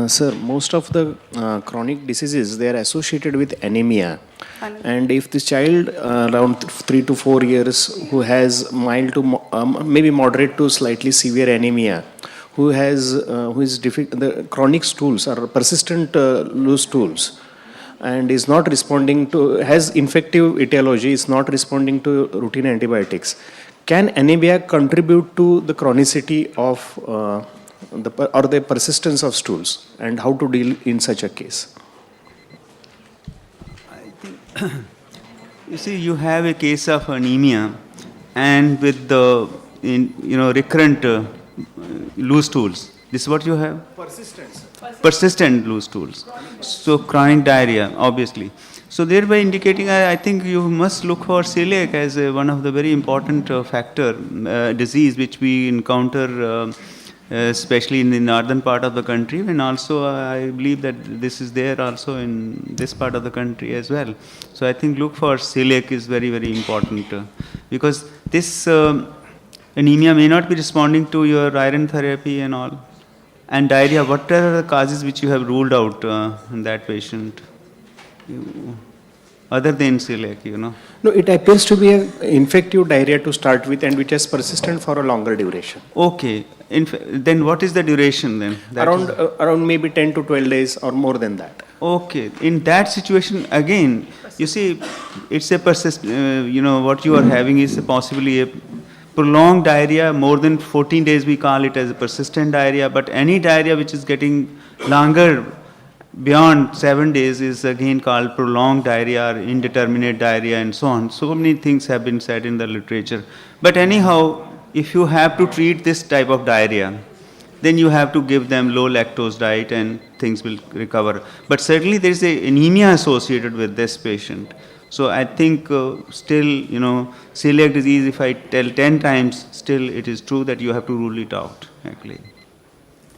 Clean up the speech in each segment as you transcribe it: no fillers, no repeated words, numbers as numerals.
Sir, most of the chronic diseases, they are associated with anemia. And if the child around 3 to 4 years who has mild to maybe moderate to slightly severe anemia, who is the chronic stools or persistent loose stools, and is not responding to, has infective etiology, is not responding to routine antibiotics, can anemia contribute to the chronicity of or the persistence of stools, and how to deal in such a case? I think, you see, you have a case of anemia, and with the recurrent loose stools. This is what you have? Persistent loose stools. So chronic diarrhea, obviously. So thereby indicating, I think you must look for celiac as one of the very important factor disease which we encounter, especially in the northern part of the country, and also I believe that this is there also in this part of the country as well. So I think look for celiac is very, very important because this anemia may not be responding to your iron therapy and all. And diarrhea, what are the causes which you have ruled out in that patient? Other than celiac, No, it appears to be an infective diarrhea to start with, and which is persistent for a longer duration. Okay. Then what is the duration then? Around maybe 10 to 12 days or more than that. Okay. In that situation, again, you see, it's a what you are having is possibly a prolonged diarrhea, more than 14 days we call it as a persistent diarrhea, but any diarrhea which is getting longer beyond 7 days is again called prolonged diarrhea or indeterminate diarrhea and so on. So many things have been said in the literature. But anyhow, if you have to treat this type of diarrhea, then you have to give them low lactose diet and things will recover. But certainly there is a anemia associated with this patient. So I think still, celiac disease, if I tell 10 times, still it is true that you have to rule it out, actually.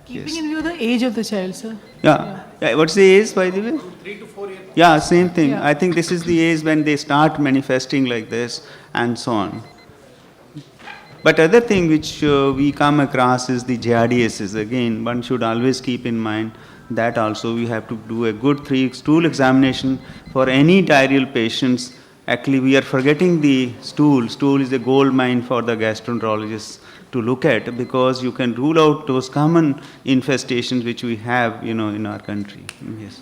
Keeping in view the age of the child, sir. Yeah. What's the age, by the way? 3 to 4 years. Yeah, same thing. Yeah. I think this is the age when they start manifesting like this and so on. But other thing which we come across is the giardiasis. Again, one should always keep in mind that also we have to do a good stool examination for any diarrheal patients. Actually, we are forgetting the stool. Stool is a gold mine for the gastroenterologists to look at because you can rule out those common infestations which we have, in our country. Yes.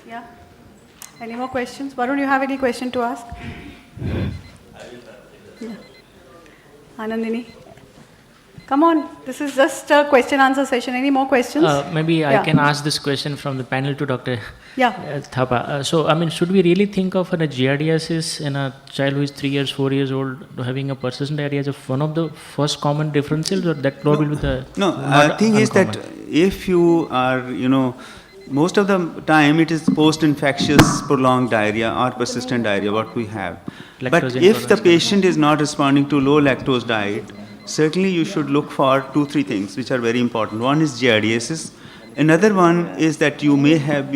Yeah. Any more questions? Varun, you have any question to ask? Yeah. Anandini. Come on, this is just a question-answer session. Any more questions? Maybe I can ask this question from the panel to Dr. Thapa. So, should we really think of a giardiasis in a child who is 3 years, 4 years old, having a persistent diarrhea as one of the first common differentials, or that probably with the thing is that if you are, most of the time it is post-infectious prolonged diarrhea or persistent diarrhea what we have. But if the patient is not responding to low lactose diet, certainly you should look for 2-3 things which are very important. One is giardiasis. Another one is that you may have,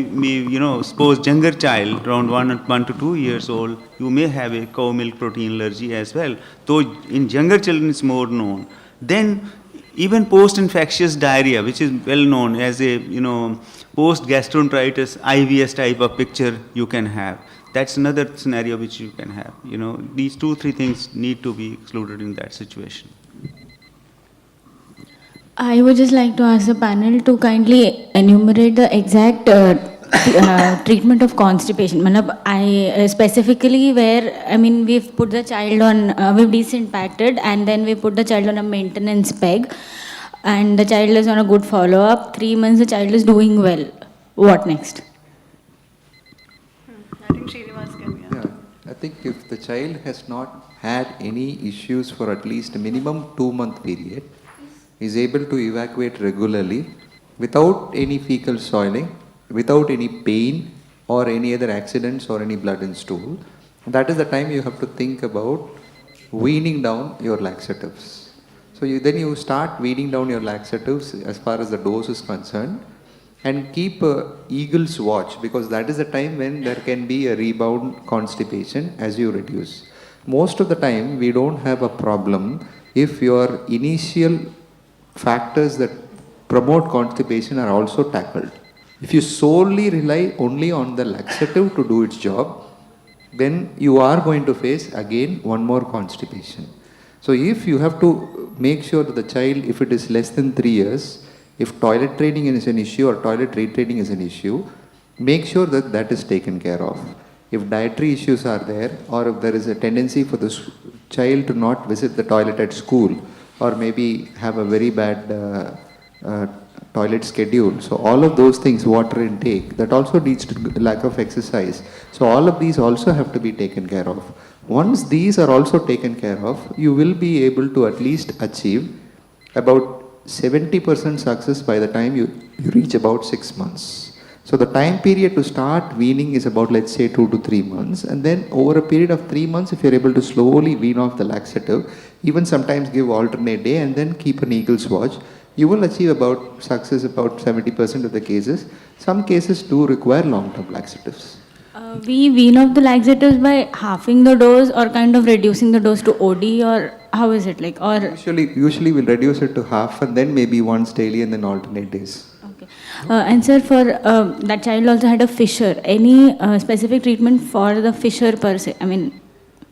suppose younger child around 1 to 2 years old, you may have a cow milk protein allergy as well. Though in younger children it's more known. Then even post-infectious diarrhea, which is well known as a, post-gastroenteritis IBS type of picture you can have. That's another scenario which you can have. These 2-3 things need to be excluded in that situation. I would just like to ask the panel to kindly enumerate the exact treatment of constipation. I specifically where, we've put the child on, we've disimpacted and then we put the child on a maintenance peg and the child is on a good follow-up. 3 months the child is doing well. What next? I think Srinivas can. Yeah, I think if the child has not had any issues for at least a minimum 2-month period, is able to evacuate regularly without any fecal soiling, without any pain or any other accidents or any blood in stool, that is the time you have to think about weaning down your laxatives. So then you start weaning down your laxatives as far as the dose is concerned and keep a eagle's watch, because that is the time when there can be a rebound constipation as you reduce. Most of the time we don't have a problem if your initial factors that promote constipation are also tackled. If you solely rely only on the laxative to do its job, then you are going to face again one more constipation. So if you have to make sure that the child, if it is less than 3 years, if toilet training is an issue or toilet retraining is an issue, make sure that that is taken care of. If dietary issues are there, or if there is a tendency for the child to not visit the toilet at school, or maybe have a very bad toilet schedule. So all of those things, water intake, that also leads to lack of exercise. So all of these also have to be taken care of. Once these are also taken care of, you will be able to at least achieve about 70% success by the time you reach about 6 months. So the time period to start weaning is about, let's say, 2 to 3 months, and then over a period of 3 months, if you're able to slowly wean off the laxative, even sometimes give alternate day and then keep an eagle's watch, you will achieve about success about 70% of the cases. Some cases do require long-term laxatives. We wean off the laxatives by halving the dose or kind of reducing the dose to OD, or how is it like? Or Usually we'll reduce it to half and then maybe once daily and then alternate days. okay. And sir, for that child also had a fissure. Any specific treatment for the fissure per se? I mean,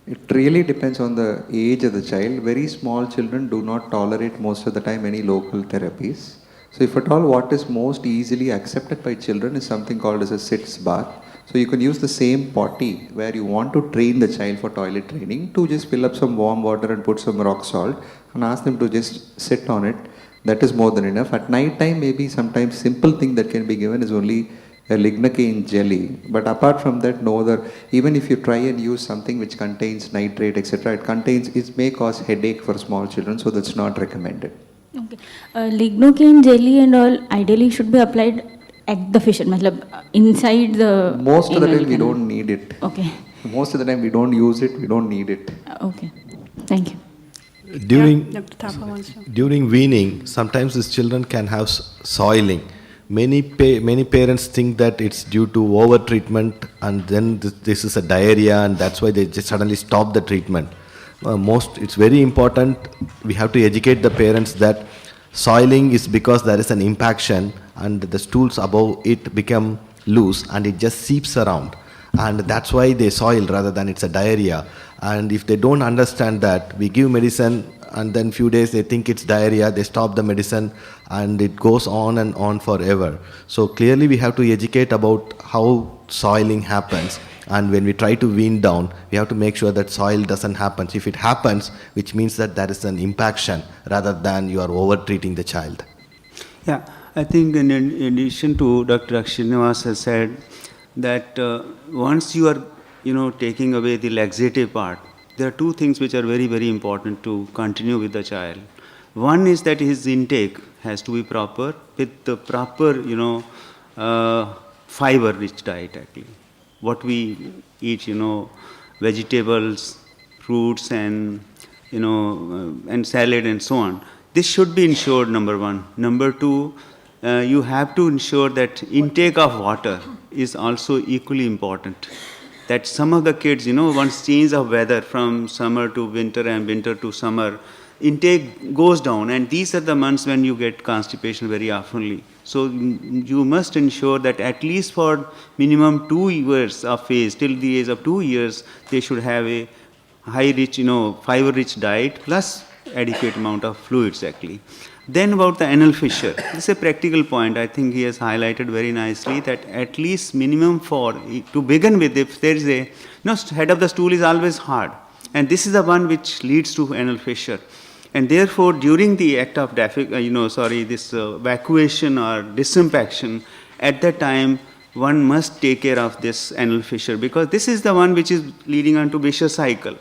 it really depends on the age of the child. Very small children do not tolerate most of the time any local therapies. So if at all, what is most easily accepted by children is something called as a sitz bath. So you can use the same potty where you want to train the child for toilet training to just fill up some warm water and put some rock salt and ask them to just sit on it. That is more than enough. At night time, maybe sometimes simple thing that can be given is only a lignocaine jelly. But apart from that, no other, even if you try and use something which contains nitrate, etc., it may cause headache for small children, so that's not recommended. okay. Lignocaine jelly and all ideally should be applied at the fissure, matlab inside the. Most of the anal time we canal. don't need it. Okay. Most of the time we don't use it, we don't need it. Okay. Thank you. Dr. Thapa wants to. During weaning, sometimes these children can have soiling. Many parents think that it's due to over treatment, and then this is a diarrhea, and that's why they just suddenly stop the treatment. It's very important. We have to educate the parents that soiling is because there is an impaction, and the stools above it become loose, and it just seeps around, and that's why they soil rather than it's a diarrhea. And if they don't understand that, we give medicine, and then few days they think it's diarrhea, they stop the medicine, and it goes on and on forever. So clearly we have to educate about how soiling happens, and when we try to wean down, we have to make sure that soil doesn't happen. If it happens, which means that there is an impaction rather than you are over treating the child. Yeah, I think in addition to Dr. Srinivas has said that once you are taking away the laxative part, there are two things which are very, very important to continue with the child. One is that his intake has to be proper with the proper, fiber-rich diet actually. What we eat, vegetables, fruits, and and salad and so on. This should be ensured, number one. Number two, you have to ensure that intake of water is also equally important. That some of the kids, once change of weather from summer to winter and winter to summer, intake goes down, and these are the months when you get constipation very oftenly. So you must ensure that at least for minimum 2 years of phase, till the age of 2 years, they should have a high-rich, fiber-rich diet plus adequate amount of fluids actually. Then about the anal fissure, this is a practical point. I think he has highlighted very nicely that at least minimum to begin with, if there is head of the stool is always hard, and this is the one which leads to anal fissure. And therefore, during the act of evacuation or disimpaction, at that time, one must take care of this anal fissure, because this is the one which is leading on to vicious cycle.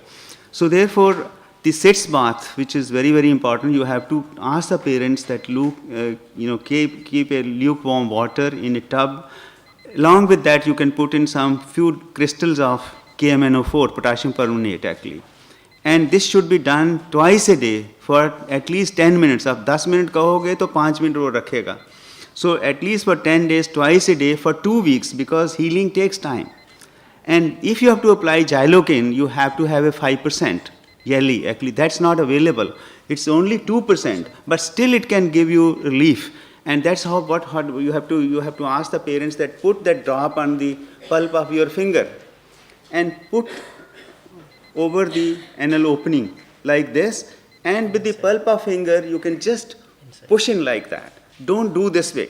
So therefore, the sitz bath, which is very, very important, you have to ask the parents that keep a lukewarm water in a tub. Along with that, you can put in some few crystals of KMNO4, potassium permanganate actually. And this should be done twice a day for at least 10 minutes. If 10 minutes kahoge, to 5 minutes wo rakhega. So at least for 10 days, twice a day for 2 weeks, because healing takes time. And if you have to apply xylocaine, you have to have a 5% yearly. Actually, that's not available. It's only 2%, but still it can give you relief. And that's how you have to ask the parents that put that drop on the pulp of your finger and put over the anal opening like this, and with the pulp of finger you can just push in like that. Don't do this way.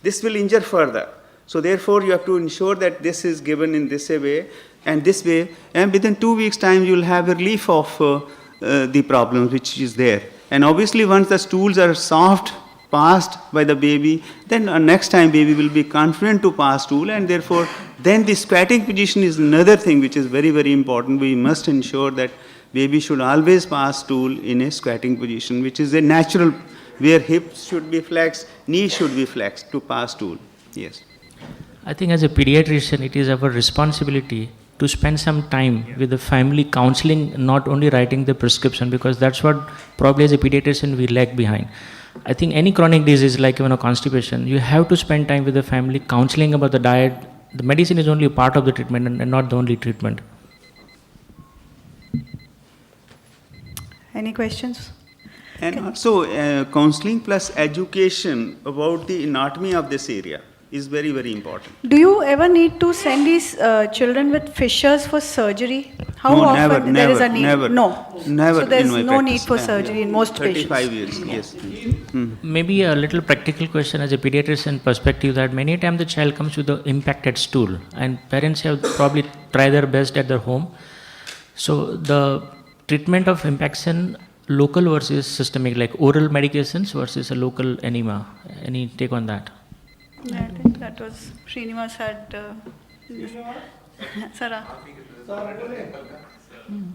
This will injure further. So therefore you have to ensure that this is given in this way, and within 2 weeks time you will have a relief of the problem which is there. And obviously once the stools are soft, passed by the baby, then next time baby will be confident to pass stool, and therefore then the squatting position is another thing which is very, very important. We must ensure that baby should always pass stool in a squatting position, which is a natural, where hips should be flexed, knees should be flexed to pass stool. Yes. I think as a pediatrician, it is our responsibility to spend some time with the family counseling, not only writing the prescription, because that's what probably as a pediatrician we lag behind. I think any chronic disease like constipation, you have to spend time with the family counseling about the diet. The medicine is only a part of the treatment and not the only treatment. Any questions? And also counseling plus education about the anatomy of this area is very, very important. Do you ever need to send these children with fissures for surgery? How No, often there is a need? never. No. Never So there's in my no practice. need for surgery in most 35 patients. years, yes. Maybe a little practical question as a pediatrician perspective, that many times the child comes with the impacted stool and parents have probably tried their best at their home. So the treatment of impaction, local versus systemic, like oral medications versus a local enema. Any take on that? Yeah, I think that was Srinivas had. Sarah.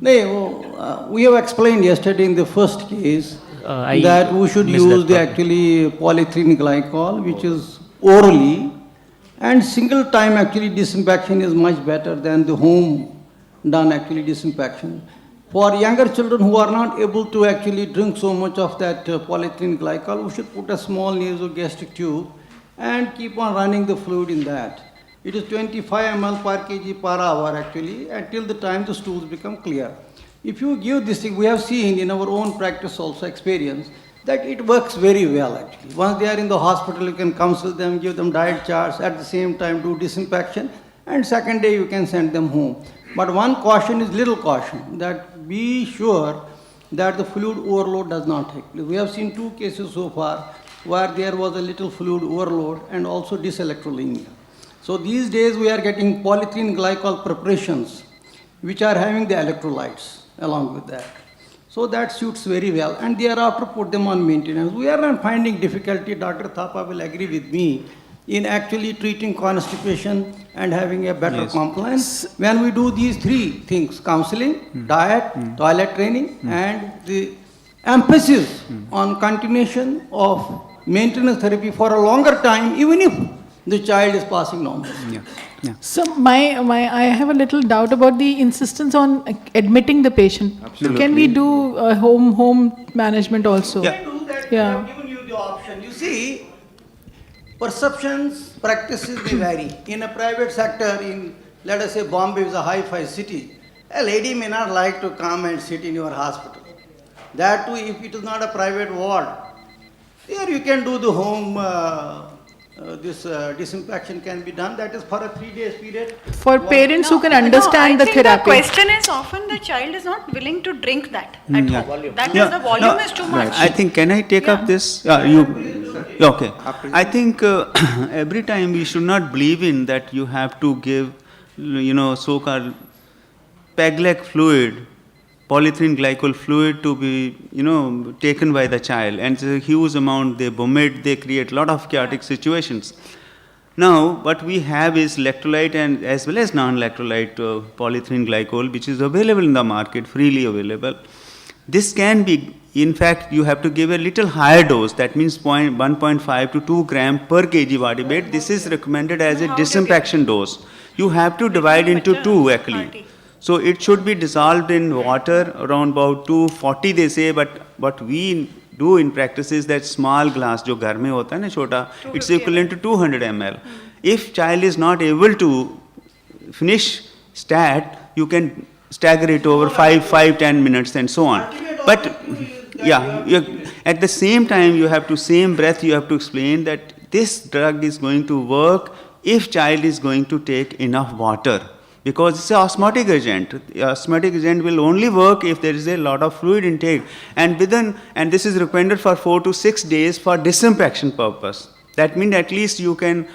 No, we have explained yesterday in the first case I that we should missed use that the part. actually polyethylene glycol, which is orally, and single time actually disinfection is much better than the home done actually disinfection. For younger children who are not able to actually drink so much of that polyethylene glycol, we should put a small nasogastric tube and keep on running the fluid in that. It is 25 ml per kg per hour actually until the time the stools become clear. If you give this thing, we have seen in our own practice also experience that it works very well actually. Once they are in the hospital, you can counsel them, give them diet charts, at the same time do disinfection, and second day you can send them home. But one caution is little caution, that be sure that the fluid overload does not take place. We have seen 2 cases so far where there was a little fluid overload and also dyselectrolemia. So these days we are getting polyethylene glycol preparations which are having the electrolytes along with that. So that suits very well, and thereafter put them on maintenance. We are not finding difficulty, Dr. Thapa will agree with me, in actually treating constipation and having a better compliance. When we do these 3 things, counseling, diet, toilet training, and the emphasis on continuation of maintenance therapy for a longer time, even if the child is passing normal. Yeah. So I have a little doubt about the insistence on admitting the patient. Absolutely. Can we do home management also? Yeah. Do that, Yeah. we have given you the option. You see, perceptions, practices, they vary. In a private sector, in let us say Bombay is a hi-fi city, a lady may not like to come and sit in your hospital. That too, if it is not a private ward, here you can do the home, disinfection can be done. That is for a 3 days period. For parents who can understand the I think therapy. the question is often the child is not willing to drink that at home. That is the volume is too much. I think, can I take up this? Okay. I think every time we should not believe in that you have to give, so-called peg-leg fluid, polyethylene glycol fluid to be, taken by the child. And it's a huge amount, they vomit, they create a lot of chaotic situations. Now, what we have is electrolyte and as well as non-electrolyte polyethylene glycol, which is available in the market, freely available. This can be, in fact, you have to give a little higher dose, that means 1.5 to 2 gram per kg body weight. This is recommended as a disinfection dose. You have to divide into 2 actually. So it should be dissolved in water around about 240 they say, but what we do in practice is that small glass jo ghar mein hota hai na chota, it's equivalent to 200 ml. If child is not able to finish stat, you can stagger it over 5-10 minutes and so on. But yeah, At the same time, same breath, you have to explain that this drug is going to work if child is going to take enough water. Because it's an osmotic agent. The osmotic agent will only work if there is a lot of fluid intake. And this is recommended for 4 to 6 days for disinfection purpose. That means at least you can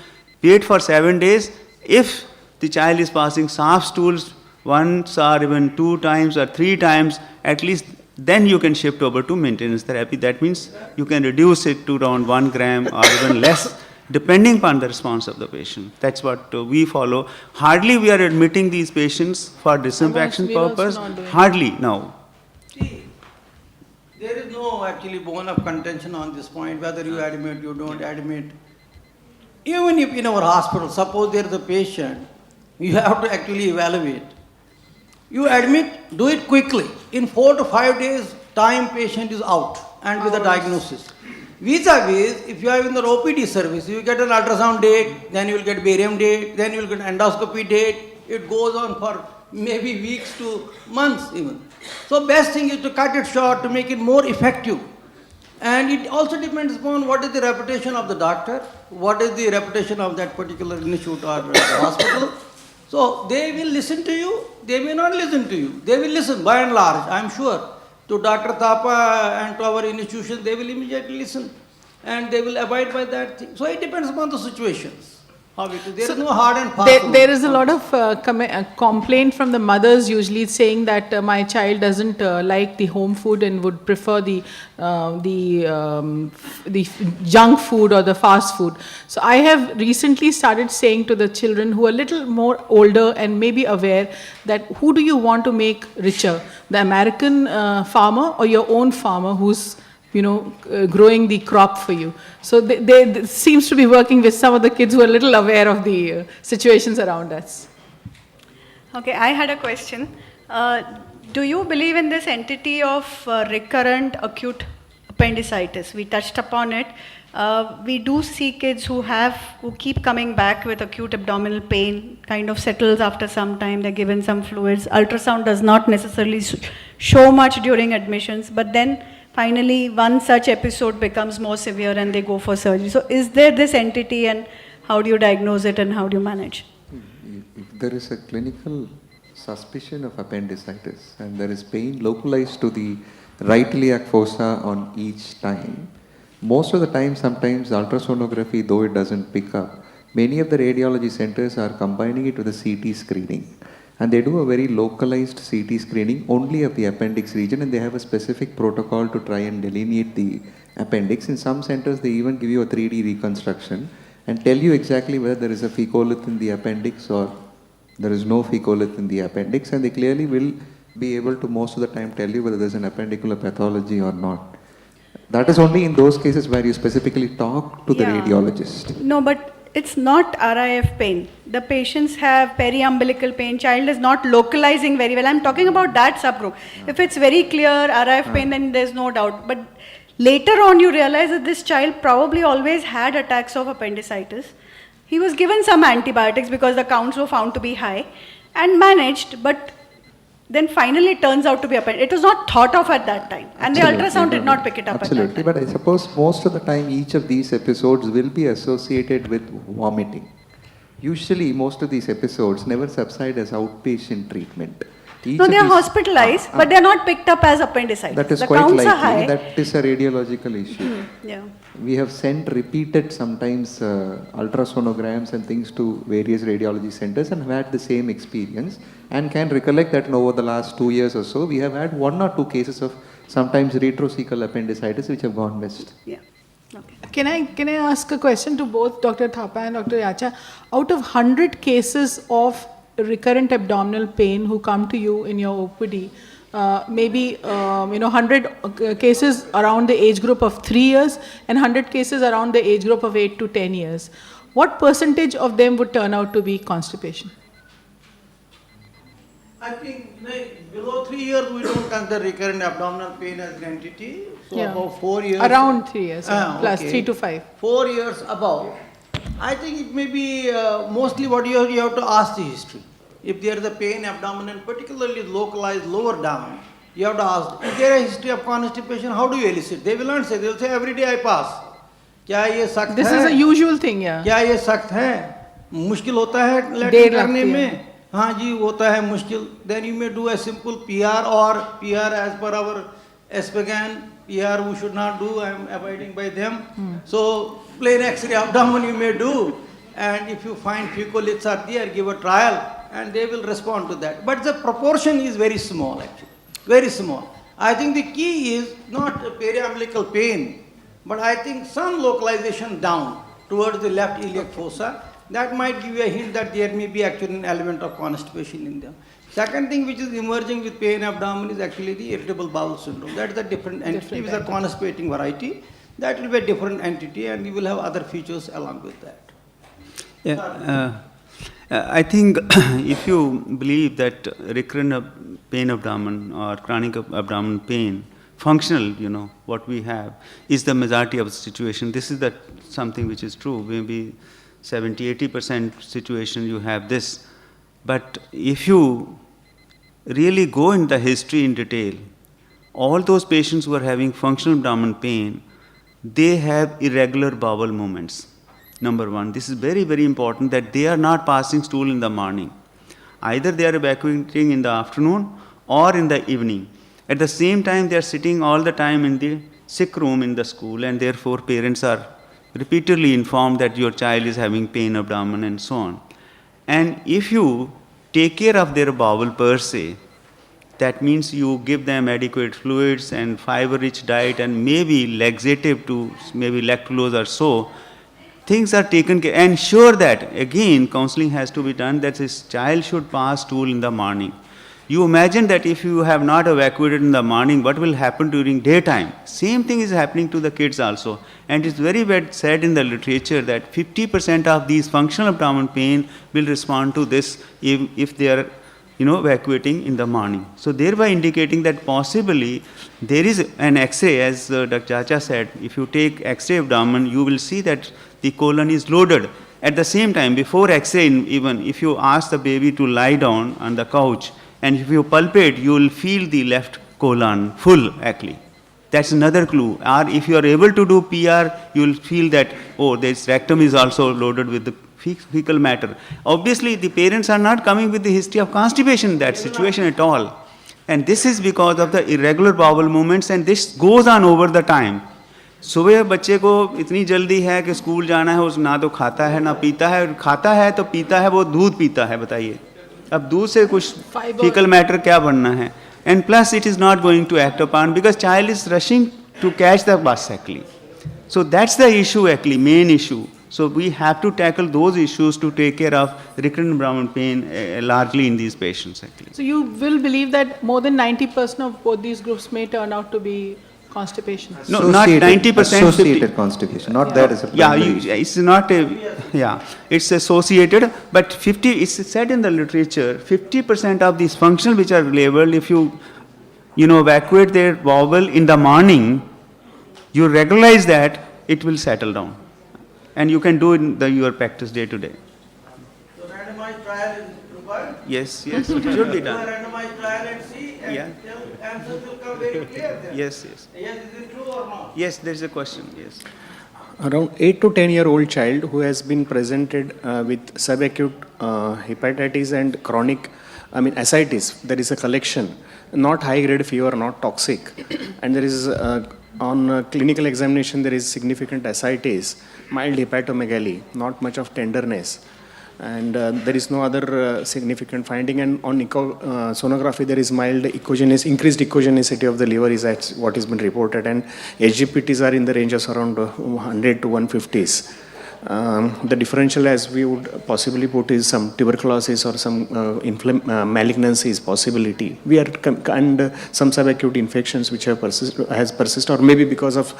wait for 7 days. If the child is passing soft stools once or even 2 times or 3 times, at least then you can shift over to maintenance therapy. That means you can reduce it to around 1 gram or even less, depending upon the response of the patient. That's what we follow. Hardly we are admitting these patients for disinfection we're also purpose. not doing Hardly, no. See, there is no actually bone of contention on this point, whether you admit, you don't admit. Even if in our hospital, suppose there is a patient, you have to actually evaluate. You admit, do it quickly. In 4 to 5 days, time patient is out and with a diagnosis. Vis-a-vis, if you are in the OPD service, you get an ultrasound date, then you will get barium date, then you will get endoscopy date. It goes on for maybe weeks to months even. So best thing is to cut it short to make it more effective. And it also depends upon what is the reputation of the doctor, what is the reputation of that particular institute or hospital. So they will listen to you, they may not listen to you. They will listen by and large, I am sure. To Dr. Thapa and to our institution, they will immediately listen and they will abide by that thing. So it depends upon the situations. How it is. There is no hard and fast rule. There is a lot of complaint from the mothers usually saying that my child doesn't like the home food and would prefer the junk food or the fast food. So I have recently started saying to the children who are a little more older and maybe aware that who do you want to make richer, the American farmer or your own farmer who's growing the crop for you. So they seems to be working with some of the kids who are a little aware of the situations around us. Okay, I had a question. Do you believe in this entity of recurrent acute appendicitis? We touched upon it. We do see kids who keep coming back with acute abdominal pain, kind of settles after some time, they're given some fluids. Ultrasound does not necessarily show much during admissions, but then finally, one such episode becomes more severe and they go for surgery. So is there this entity and how do you diagnose it and how do you manage? If there is a clinical suspicion of appendicitis and there is pain localized to the right iliac fossa on each time, most of the time, sometimes ultrasonography, though it doesn't pick up, many of the radiology centers are combining it with the CT screening. And they do a very localized CT screening only of the appendix region, and they have a specific protocol to try and delineate the appendix. In some centers, they even give you a 3D reconstruction and tell you exactly whether there is a fecolith in the appendix or there is no fecolith in the appendix, and they clearly will be able to most of the time tell you whether there is an appendicular pathology or not. That is only in those cases where you specifically talk to the radiologist. No, but it's not RIF pain. The patients have periumbilical pain. Child is not localizing very well. I'm talking about that subgroup. If it's very clear RIF pain, then there's no doubt. But later on, you realize that this child probably always had attacks of appendicitis. He was given some antibiotics because the counts were found to be high and managed, but then finally it turns out to be appendicitis. It was not thought of at that time. And Absolutely, the ultrasound did not pick it up Absolutely, at that time. but I suppose most of the time each of these episodes will be associated with vomiting. Usually most of these episodes never subside as outpatient treatment. No, they are hospitalized, but they are not picked up as appendicitis. That is the quite counts likely. are high. That is a radiological issue. Yeah. We have sent repeated sometimes ultrasonograms and things to various radiology centers and have had the same experience and can recollect that over the last 2 years or so, we have had 1 or 2 cases of sometimes retrocecal appendicitis which have gone missed. Yeah. Okay. Can I ask a question to both Dr. Thapa and Dr. Yacha? Out of 100 cases of recurrent abdominal pain who come to you in your OPD, maybe 100 cases around the age group of 3 years and 100 cases around the age group of 8 to 10 years. What percentage of them would turn out to be constipation? I think below 3 years we don't consider recurrent abdominal pain as an entity. So about 4 years. Around 3 years, plus okay. 3 to 5. 4 years above. I think it may be mostly what you have to ask the history. If there is a pain abdomen, particularly localized lower down, You have to ask, is there a history of constipation? How do you elicit? They will not say, they will say, every day I pass. क्या ये सख्त This है? is a usual thing, yeah. क्या ये सख्त है? मुश्किल होता है देर लैट्रिन लगती करने है। में? हाँ जी होता है मुश्किल. Then you may do a simple PR or PR as per our SPGAN. PR we should not do. I am abiding by them. So plain X-ray abdomen you may do. And if you find fecolids are there, give a trial and they will respond to that. But the proportion is very small actually. Very small. I think the key is not periumbilical pain. But I think some localization down towards the left iliac fossa, that might give you a hint that there may be actually an element of constipation in them. Second thing which is emerging with pain abdomen is actually the irritable bowel syndrome. That is a different entity with a constipating variety. That will be a different entity and we will have other features along with that. Yeah, I think if you believe that recurrent pain abdomen or chronic abdomen pain, functional, what we have, is the majority of the situation. This is something which is true. Maybe 70-80% situation you have this. But if you really go in the history in detail, all those patients who are having functional abdomen pain, they have irregular bowel movements. Number one, this is very, very important that they are not passing stool in the morning. Either they are evacuating in the afternoon or in the evening. At the same time, they are sitting all the time in the sick room in the school, and therefore parents are repeatedly informed that your child is having pain abdomen and so on. And if you take care of their bowel per se, that means you give them adequate fluids and fiber-rich diet and maybe laxative to maybe lactulose or so, things are taken care. And sure that, again, counseling has to be done that this child should pass stool in the morning. You imagine that if you have not evacuated in the morning, what will happen during daytime? Same thing is happening to the kids also. And it's very well said in the literature that 50% of these functional abdominal pain will respond to this if they are evacuating in the morning. So thereby indicating that possibly there is an X-ray, as Dr. Chacha said, if you take X-ray abdomen, you will see that the colon is loaded. At the same time, before X-ray, even if you ask the baby to lie down on the couch, and if you palpate, you will feel the left colon full actually. That's another clue. Or if you are able to do PR, you will feel that, oh, this rectum is also loaded with the fecal matter. Obviously, the parents are not coming with the history of constipation in that situation at all. And this is because of the irregular bowel movements, and this goes on over the time. सुबह बच्चे को इतनी जल्दी है कि school जाना है, उस ना तो खाता है ना पीता है, खाता है तो पीता है, वो दूध पीता है, बताइए अब दूध से कुछ fecal matter क्या बनना है? And plus it is not going to act upon because child is rushing to catch the bus actually. So that's the issue actually, main issue. So we have to tackle those issues to take care of recurrent abdominal pain largely in these patients actually. So you will believe that more than 90% of both these groups may turn out to be constipation? No, not 90%. Associated constipation, not that as a primary issue. It's not it's associated, but 50, it's said in the literature, 50% of these functions which are labeled, if you evacuate their bowel in the morning, you regularize that, it will settle down. And you can do it in your practice day to day. So randomized trial is required? Yes, it should be Do done. a randomized trial and see, and Yeah. answers will come very clear then. Yes. Yes, is it true or not? Yes, there is a question, yes. Around 8 to 10-year-old child who has been presented with subacute hepatitis and chronic, ascites, there is a collection, not high-grade fever, not toxic, and there is on clinical examination there is significant ascites, mild hepatomegaly, not much of tenderness, and there is no other significant finding. And on sonography there is mild increased echogenicity of the liver is what has been reported, and SGPTs are in the range of around 100 to 150s. The differential, as we would possibly put, is some tuberculosis or some malignancy is possibility. And some subacute infections which have persisted, or maybe because of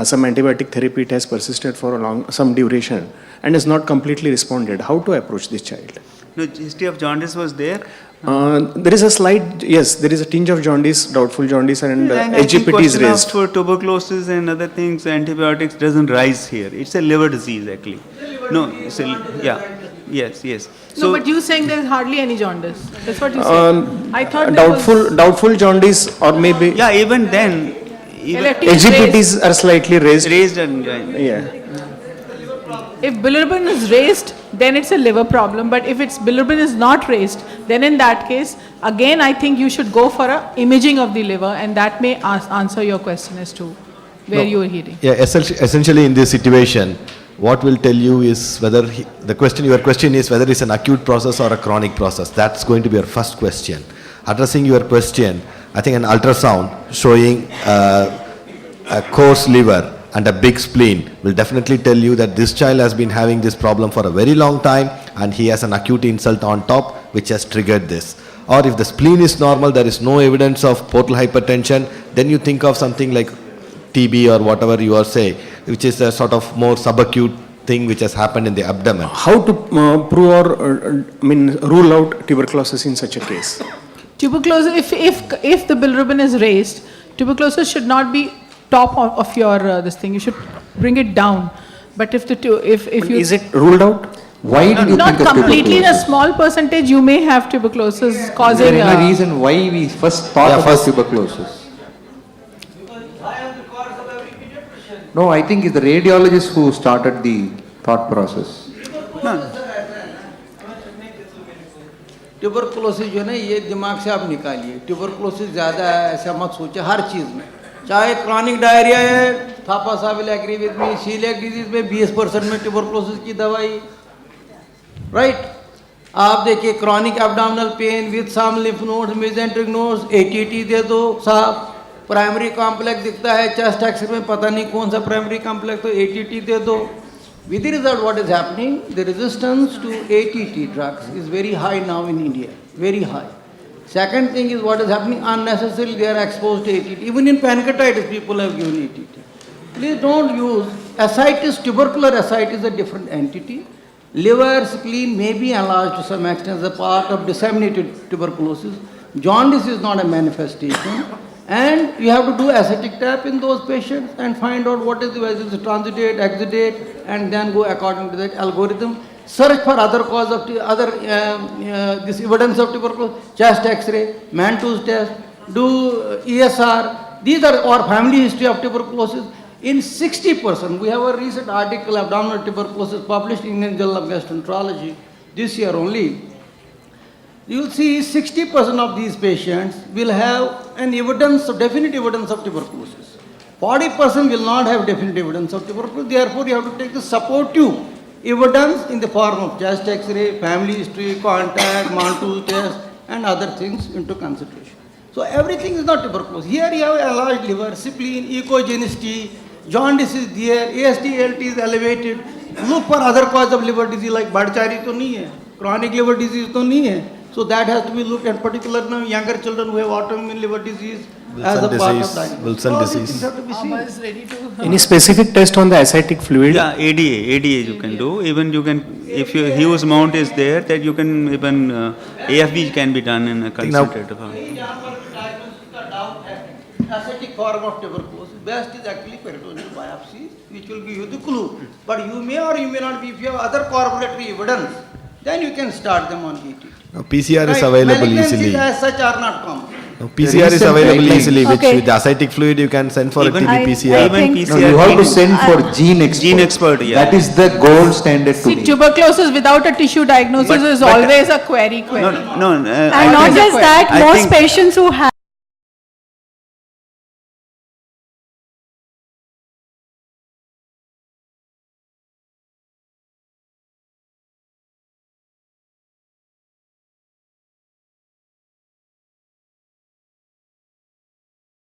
some antibiotic therapy, it has persisted for some duration and has not completely responded. How to approach this child? No, history of jaundice was there. There is a slight, yes, there is a tinge of jaundice, doubtful jaundice, and SGPT is raised. For tuberculosis and other things, antibiotics doesn't rise here. It's a liver disease actually. No, it's a, yeah. Yes, yes. No, but you saying there's hardly any jaundice. That's what you said. I thought there was Doubtful jaundice or maybe yeah, even then, even elective is raised. AGPTs are slightly raised. raised angina. Yeah. If bilirubin is raised, then it's a liver problem. But if it's bilirubin is not raised, then in that case, again, I think you should go for a imaging of the liver, and that may answer your question as to where you are hearing. Yeah, essentially in this situation, what will tell you is whether your question is whether it's an acute process or a chronic process. That's going to be your first question. Addressing your question, I think an ultrasound showing a coarse liver and a big spleen will definitely tell you that this child has been having this problem for a very long time and he has an acute insult on top which has triggered this. Or if the spleen is normal, there is no evidence of portal hypertension, then you think of something like TB or whatever you are saying, which is a sort of more subacute thing which has happened in the abdomen. How to prove or rule out tuberculosis in such a case? Tuberculosis, if the bilirubin is raised, tuberculosis should not be top of your this thing. You should bring it down. But if Is it ruled out? Why did you not think of completely, in a tuberculosis? small percentage, you may have tuberculosis Is there causing. any reason why we first thought about tuberculosis? No, I think it's the radiologist who started the thought process. Tuberculosis जो है ना ये दिमाग से आप निकालिए tuberculosis ज़्यादा है ऐसा मत सोचे हर चीज़ में चाहे क्रॉनिक डायरिया है Thapa sahab will agree with me coeliac disease में 20% में ट्यूबरकुलोसिस की दवाई राइट आप देखिए chronic abdominal pain with some lymph nodes mesenteric nodes ATT दे दो साहब प्राइमरी कॉम्प्लेक्स दिखता है चेस्ट एक्सरे में पता नहीं कौन सा प्राइमरी कॉम्प्लेक्स तो एटीटी दे दो with the result what is happening the resistance to ATT drugs is very high now in India very high second thing is what is happening unnecessarily they are exposed to ATT even in pancreatitis people have given ATT please don't use ascites tubercular ascites is a different entity liver spleen may be enlarged to some extent as a part of disseminated tuberculosis jaundice is not a manifestation and you have to do ascitic tap in those patients and find out what is the whether it's transitate, exudate, and then go according to that algorithm. Search for other cause of this evidence of tuberculosis, chest X-ray, Mantoux test, do ESR. These are our family history of tuberculosis. In 60%, we have a recent article, abdominal tuberculosis, published in Indian Journal of Gastroenterology this year only. You will see 60% of these patients will have an evidence, definite evidence of tuberculosis. 40% will not have definite evidence of tuberculosis. Therefore, you have to take the supportive evidence in the form of chest X-ray, family history, contact, Mantoux test, and other things into consideration. So everything is not tuberculosis. Here you have enlarged liver, spleen, echogenicity, jaundice is there, AST, ALT is elevated. Look for other cause of liver disease like Badchari to nahi hai, chronic liver disease to nahi hai. So that has to be looked at, particularly now younger children who have autoimmune liver disease as a part of diagnosis. Wilson All these disease. things have to be seen. Amma is ready to. Any specific test on the ascitic fluid? Yeah, ADA you can do. Even you can, if your Hughes mount is there, that you can even AFB can be done in a concentrated form. Ascitic form of tuberculosis. Best is actually peritoneal biopsy, which will give you the clue. But you may or you may not be. If you have other correlatory evidence, then you can start them on ET. Now, PCR is available Malignancies easily. as such are not common. Now, PCR is recent available guidelines. easily, which Okay. with the ascitic fluid you can send for Even- a TB I PCR. Even think- PCR. No, you have to even- send for gene expert. Gene expert, yeah. That is the gold standard See, today. tuberculosis without a tissue diagnosis But- is but- always a query. No, And I not think- just that, I most think- patients who have